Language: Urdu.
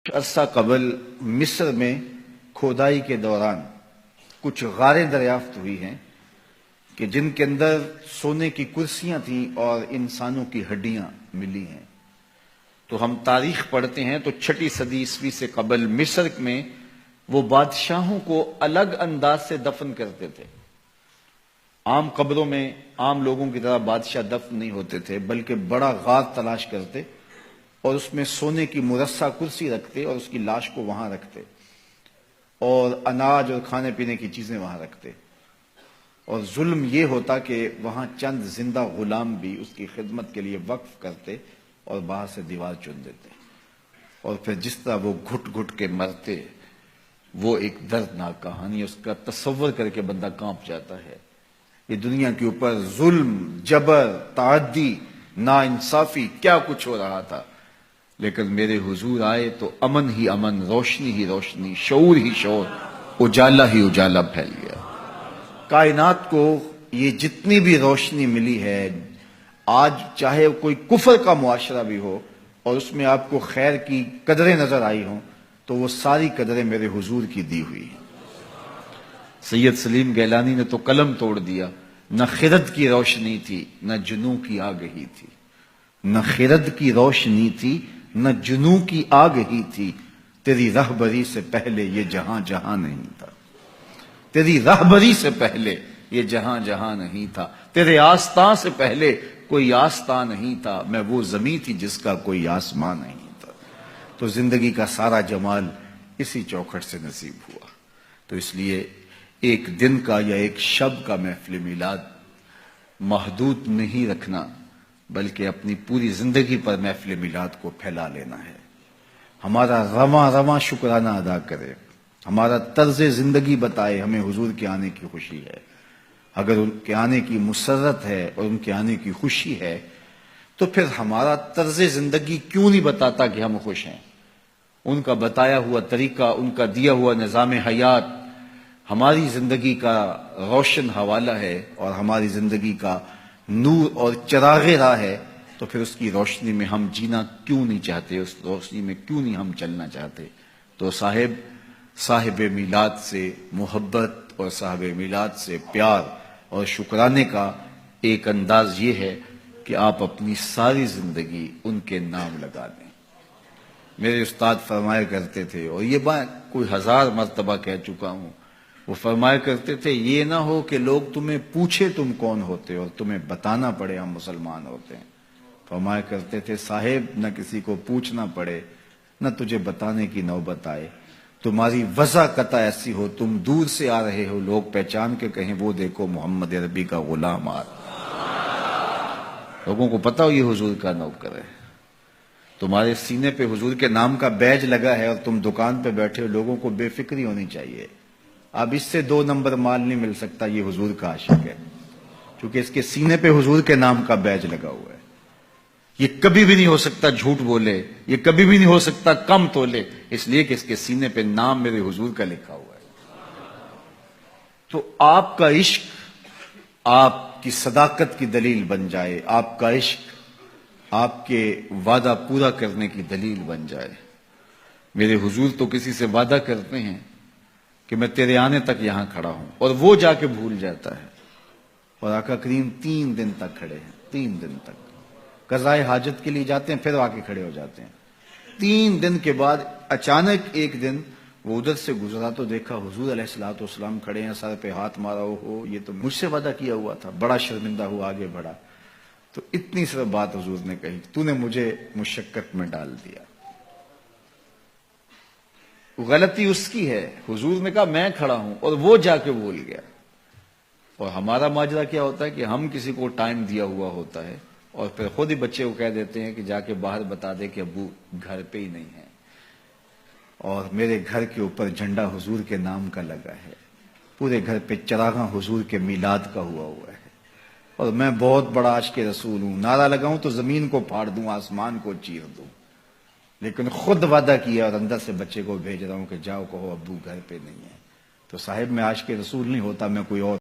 عرصہ قبل مصر میں کھودائی کے دوران کچھ غاریں دریافت ہوئی ہیں کہ جن کے اندر سونے کی کرسیاں تھیں اور انسانوں کی ہڈیاں ملی ہیں۔ تو ہم تاریخ پڑھتے ہیں تو 6 صدی عیسوی سے قبل مصر میں وہ بادشاہوں کو الگ انداز سے دفن کرتے تھے۔ عام قبروں میں عام لوگوں کی طرح بادشاہ دفن نہیں ہوتے تھے، بلکہ بڑا غار تلاش کرتے اور اس میں سونے کی مرصع کرسی رکھتے اور اس کی لاش کو وہاں رکھتے اور اناج اور کھانے پینے کی چیزیں وہاں رکھتے، اور ظلم یہ ہوتا کہ وہاں چند زندہ غلام بھی اس کی خدمت کے لیے وقف کرتے اور باہر سے دیوار چن دیتے، اور پھر جس طرح وہ گھٹ گھٹ کے مرتے، وہ ایک دردناک کہانی، اس کا تصور کر کے بندہ کانپ جاتا ہے۔ یہ دنیا کے اوپر ظلم، جبر، تعدی، ناانصافی کیا کچھ ہو رہا تھا، لیکن میرے حضور آئے تو امن ہی امن، روشنی ہی روشنی، شعور ہی شعور، اجالا ہی اجالا پھیل گیا۔ کائنات کو یہ جتنی بھی روشنی ملی ہے، آج چاہے کوئی کفر کا معاشرہ بھی ہو اور اس میں آپ کو خیر کی قدریں نظر آئی ہوں، تو وہ ساری قدریں میرے حضور کی دی ہوئی ہیں۔ سید سلیم گیلانی نے تو قلم توڑ دیا، نہ خرد کی روشنی تھی نہ جنوں کی آگہی تھی، نہ خرد کی روشنی تھی نہ جنوں کی آگہی تھی، تیری رہبری سے پہلے یہ جہاں جہاں نہیں تھا، تیری رہبری سے پہلے یہ جہاں جہاں نہیں تھا، تیرے آستان سے پہلے کوئی آستان نہیں تھا، میں وہ زمین تھی جس کا کوئی آسمان نہیں تھا۔ تو زندگی کا سارا جمال اسی چوکھٹ سے نصیب ہوا۔ تو اس لیے ایک دن کا یا ایک شب کا محفل میلاد محدود نہیں رکھنا، بلکہ اپنی پوری زندگی پر محفل میلاد کو پھیلا لینا ہے۔ ہمارا رواں رواں شکرانہ ادا کرے، ہمارا طرز زندگی بتائے ہمیں حضور کے آنے کی خوشی ہے۔ اگر ان کے آنے کی مسرت ہے اور ان کے آنے کی خوشی ہے تو پھر ہمارا طرز زندگی کیوں نہیں بتاتا کہ ہم خوش ہیں؟ ان کا بتایا ہوا طریقہ، ان کا دیا ہوا نظام حیات ہماری زندگی کا روشن حوالہ ہے اور ہماری زندگی کا نور اور چراغ راہ ہے، تو پھر اس کی روشنی میں ہم جینا کیوں نہیں چاہتے، اس روشنی میں کیوں نہیں ہم چلنا چاہتے؟ تو صاحب میلاد سے محبت اور صاحب میلاد سے پیار اور شکرانے کا ایک انداز یہ ہے کہ آپ اپنی ساری زندگی ان کے نام لگا دیں۔ میرے استاد فرمایا کرتے تھے، اور یہ بات کوئی 1000 مرتبہ کہہ چکا ہوں، وہ فرمایا کرتے تھے یہ نہ ہو کہ لوگ تمہیں پوچھے تم کون ہوتے اور تمہیں بتانا پڑے ہم مسلمان ہوتے ہیں۔ فرمایا کرتے تھے صاحب نہ کسی کو پوچھنا پڑے نہ تجھے بتانے کی نوبت آئے، تمہاری وضع قطع ایسی ہو، تم دور سے آ رہے ہو، لوگ پہچان کے کہیں وہ دیکھو محمد عربی کا غلام آ رہا۔ لوگوں کو پتا ہو یہ حضور کا نوکر ہے۔ تمہارے سینے پہ حضور کے نام کا بیج لگا ہے اور تم دکان پہ بیٹھے ہو، لوگوں کو بے فکری ہونی چاہیے۔ اب اس سے 2 نمبر مال نہیں مل سکتا، یہ حضور کا عاشق ہے، کیونکہ اس کے سینے پہ حضور کے نام کا بیج لگا ہوا ہے۔ یہ کبھی بھی نہیں ہو سکتا جھوٹ بولے، یہ کبھی بھی نہیں ہو سکتا کم تولے، اس لیے کہ اس کے سینے پہ نام میرے حضور کا لکھا ہوا ہے۔ تو آپ کا عشق آپ کی صداقت کی دلیل بن جائے، آپ کا عشق آپ کے وعدہ پورا کرنے کی دلیل بن جائے۔ میرے حضور تو کسی سے وعدہ کرتے ہیں کہ میں تیرے آنے تک یہاں کھڑا ہوں، اور وہ جا کے بھول جاتا ہے، اور آقا کریم 3 دن تک کھڑے ہیں، 3 دن تک قضائے حاجت کے لیے جاتے ہیں، پھر آ کے کھڑے ہو جاتے ہیں۔ 3 دن کے بعد اچانک ایک دن وہ ادھر سے گزرا تو دیکھا حضور علیہ الصلوۃ والسلام کھڑے ہیں، سر پہ ہاتھ مارا، ہو یہ تو مجھ سے وعدہ کیا ہوا تھا۔ بڑا شرمندہ ہوا، آگے بڑھا تو اتنی صرف بات حضور نے کہی، تو نے مجھے مشقت میں ڈال دیا۔ غلطی اس کی ہے، حضور نے کہا میں کھڑا ہوں اور وہ جا کے بھول گیا۔ اور ہمارا ماجرا کیا ہوتا ہے کہ ہم کسی کو ٹائم دیا ہوا ہوتا ہے اور پھر خود ہی بچے کو کہہ دیتے ہیں کہ جا کے باہر بتا دے کہ ابو گھر پہ ہی نہیں ہے، اور میرے گھر کے اوپر جھنڈا حضور کے نام کا لگا ہے، پورے گھر پہ چراغاں حضور کے میلاد کا ہوا ہے، اور میں بہت بڑا عاشق رسول ہوں، نعرہ لگاؤں تو زمین کو پھاڑ دوں، آسمان کو چیر دوں، لیکن خود وعدہ کیا اور اندر سے بچے کو بھیج رہا ہوں کہ جاؤ کہو ابو گھر پہ نہیں ہے۔ تو صاحب میں عاشق رسول نہیں ہوتا، میں کوئی اور